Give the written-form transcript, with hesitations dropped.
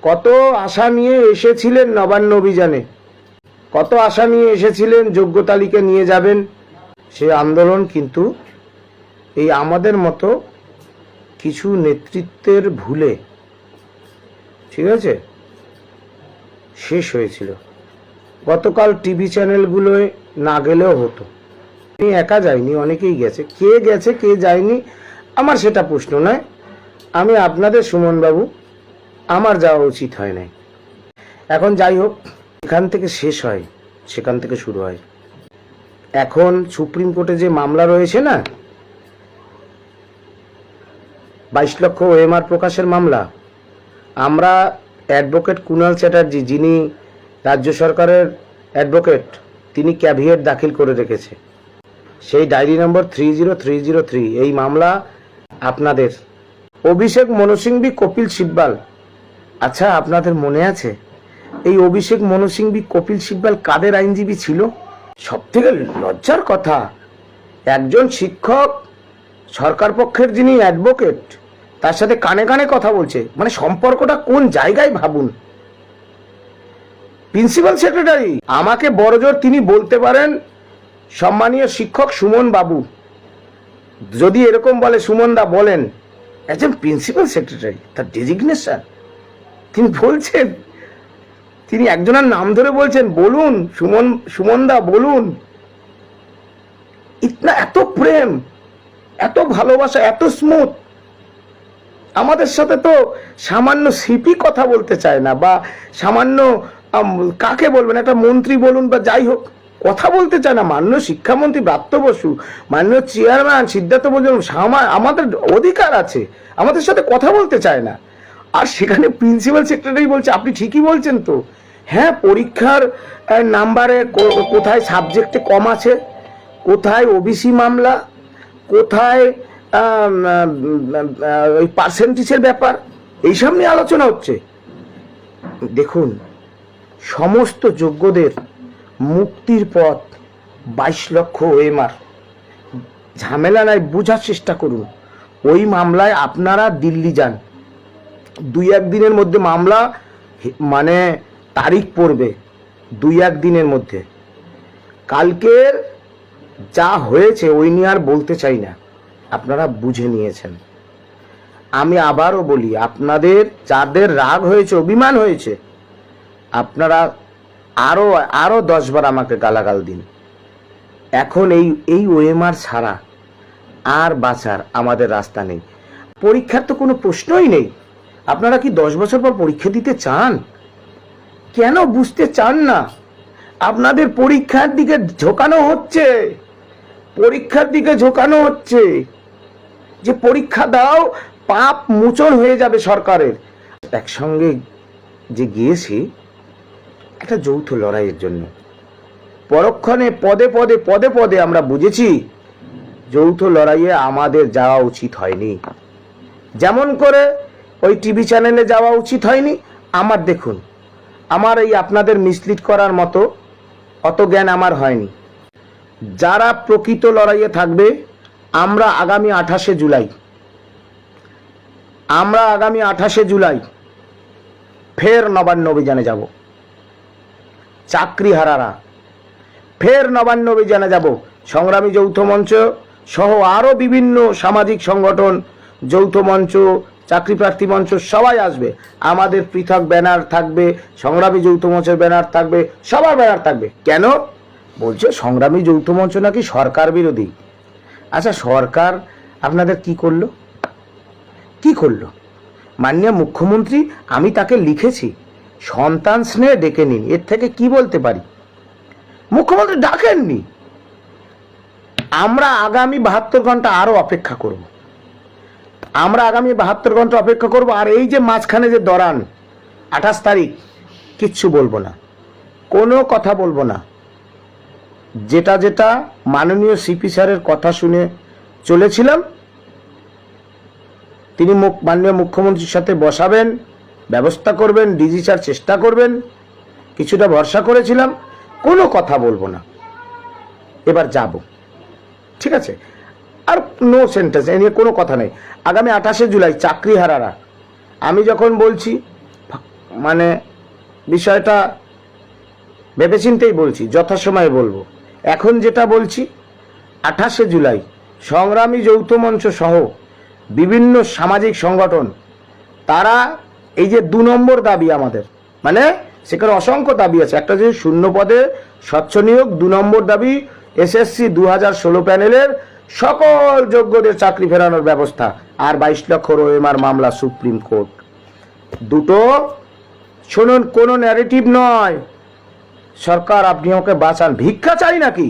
কত আশা নিয়ে এসেছিলেন নবান্ন অভিযানে, কত আশা নিয়ে এসেছিলেন যোগ্য তালিকা নিয়ে যাবেন, সেই আন্দোলন কিন্তু এই আমাদের মতো কিছু নেতৃত্বের ভুলে, ঠিক আছে, শেষ হয়েছিল। গতকাল টিভি চ্যানেলগুলোয় না গেলেও হতো। আমি একা যাইনি, অনেকেই গেছে। কে গেছে কে যায়নি আমার সেটা প্রশ্ন নয়। আমি আপনাদের সুমনবাবু, আমার যাওয়া উচিত হয় নাই। এখন যাই হোক, এখান থেকে শেষ হয়, সেখান থেকে শুরু হয়। এখন সুপ্রিম কোর্টে যে মামলা রয়েছে না, 22 লক্ষ ওএমআর প্রকাশের মামলা, আমরা অ্যাডভোকেট কুণাল চ্যাটার্জি, যিনি রাজ্য সরকারের অ্যাডভোকেট, তিনি ক্যাভিয়েট দাখিল করে রেখেছে। সেই ডায়েরি নম্বর 30303, এই মামলা আপনাদের অভিষেক মনু সিংভি, কপিল সিব্বাল। আচ্ছা, আপনাদের মনে আছে এই অভিষেক মনু সিংভি, কপিল সিব্বাল কাদের আইনজীবী ছিল? সব থেকে লজ্জার কথা, একজন শিক্ষক, সরকার পক্ষের যিনি অ্যাডভোকেট, তার সাথে কানে কানে কথা বলছে। মানে সম্পর্কটা কোন জায়গায় ভাবুন। প্রিন্সিপাল সেক্রেটারি, আমাকে বড়জোর তিনি বলতে পারেন সম্মানীয় শিক্ষক সুমন বাবু। যদি এরকম বলে সুমন দা বলেন, একজন প্রিন্সিপাল সেক্রেটারি, তার ডেজিগনেশন, তিনি বলছেন, তিনি একজনের নাম ধরে বলছেন, বলুন সুমন দা বলুন। এত প্রেম, এত ভালোবাসা, এত স্মুথ। আমাদের সাথে তো সামান্য সিপি কথা বলতে চায় না, বা সামান্য কাকে বলবেন, একটা মন্ত্রী বলুন বা যাই হোক, কথা বলতে চায় না। মাননীয় শিক্ষামন্ত্রী ব্রাত্য বসু, মাননীয় চেয়ারম্যান সিদ্ধার্থ বসু, আমাদের অধিকার আছে, আমাদের সাথে কথা বলতে চায় না। আর সেখানে প্রিন্সিপাল সেক্রেটারি বলছে, আপনি ঠিকই বলছেন তো, হ্যাঁ, পরীক্ষার নাম্বারে কোথায় সাবজেক্টে কম আছে, কোথায় ওবিসি মামলা, কোথায় ওই পার্সেন্টেজের ব্যাপার, এইসব নিয়ে আলোচনা হচ্ছে। দেখুন, সমস্ত যোগ্যদের মুক্তির পথ 22 লক্ষ ওএমআর। ঝামেলা নাই, বোঝার চেষ্টা করুন। ওই মামলায় আপনারা দিল্লি যান, 2-1 দিনের মধ্যে মামলা, মানে তারিখ পড়বে 2-1 দিনের মধ্যে। কালকের যা হয়েছে ওই নিয়ে আর বলতে চাই না, আপনারা বুঝে নিয়েছেন। আমি আবারও বলি, আপনাদের যাদের রাগ হয়েছে, অভিমান হয়েছে, আপনারা আরো 10 বার আমাকে গালাগাল দিন। এখন এই ওএমআর ছাড়া আর বাঁচার আমাদের রাস্তা নেই। পরীক্ষার তো কোনো প্রশ্নই নেই। আপনারা কি 10 বছর পর পরীক্ষা দিতে চান? কেন বুঝতে চান না? আপনাদের পরীক্ষার দিকে ঝোঁকানো হচ্ছে, পরীক্ষার দিকে ঝোঁকানো হচ্ছে, যে পরীক্ষা দাও, পাপ মোচন হয়ে যাবে সরকারের। একসঙ্গে যে গিয়েছি একটা যৌথ লড়াইয়ের জন্য, পরক্ষণে পদে পদে আমরা বুঝেছি যৌথ লড়াইয়ে আমাদের যাওয়া উচিত হয়নি। যেমন করে ওই টিভি চ্যানেলে যাওয়া উচিত হয়নি। আমার দেখুন, আমার এই আপনাদের মিসলিড করার মতো অত জ্ঞান আমার হয়নি। যারা প্রকৃত লড়াইয়ে থাকবে, আমরা আগামী 28শে জুলাই ফের নবান্ন অভিযানে যাব। চাকরি হারারা ফের নবান্ন অভিযানে যাব। সংগ্রামী যৌথ মঞ্চ সহ আরো বিভিন্ন সামাজিক সংগঠন, যৌথ মঞ্চ, চাকরি প্রার্থী মঞ্চ, সবাই আসবে। আমাদের পৃথক ব্যানার থাকবে, সংগ্রামী যৌথ মঞ্চের ব্যানার থাকবে, সবার ব্যানার থাকবে। কেন বলছে সংগ্রামী যৌথ মঞ্চ নাকি সরকার বিরোধী? আচ্ছা, সরকার আপনাদের কি করলো? মাননীয় মুখ্যমন্ত্রী, আমি তাকে লিখেছি, সন্তান স্নেহে ডেকে নিন। এর থেকে কি বলতে পারি? মুখ্যমন্ত্রী ডাকেননি। আমরা আগামী 72 ঘন্টা আরো অপেক্ষা করব। আর এই যে মাঝখানে যে দরান 28 তারিখ, কিচ্ছু বলবো না, কোনো কথা বলবো না। যেটা মাননীয় সিপি স্যারের কথা শুনে চলেছিলাম, তিনি মাননীয় মুখ্যমন্ত্রীর সাথে বসাবেন, ব্যবস্থা করবেন, ডিজি স্যার চেষ্টা করবেন, কিছুটা ভরসা করেছিলাম। কোনো কথা বলবো না, এবার যাব, ঠিক আছে? আর নো সেন্টেন্স, এ নিয়ে কোনো কথা নেই। আগামী 28শে জুলাই চাকরি হারারা, আমি যখন বলছি মানে বিষয়টা ভেবেচিন্তেই বলছি, যথাসময়ে বলবো। এখন যেটা বলছি, 28শে জুলাই সংগ্রামী যৌথ মঞ্চ সহ বিভিন্ন সামাজিক সংগঠন, তারা এই যে 2 নম্বর দাবি আমাদের, মানে সেখানে অসংখ্য দাবি আছে। একটা যে শূন্য পদে স্বচ্ছ নিয়োগ, 2 নম্বর দাবি এসএসসি 2016 প্যানেলের সকল যোগ্যদের চাকরি ফেরানোর ব্যবস্থা, আর 22 লক্ষ ওএমআর মামলা সুপ্রিম কোর্ট। দুটো শুনুন, কোনো ন্যারেটিভ নয়। সরকার আপনি ওকে বাঁচান, ভিক্ষা চাই নাকি?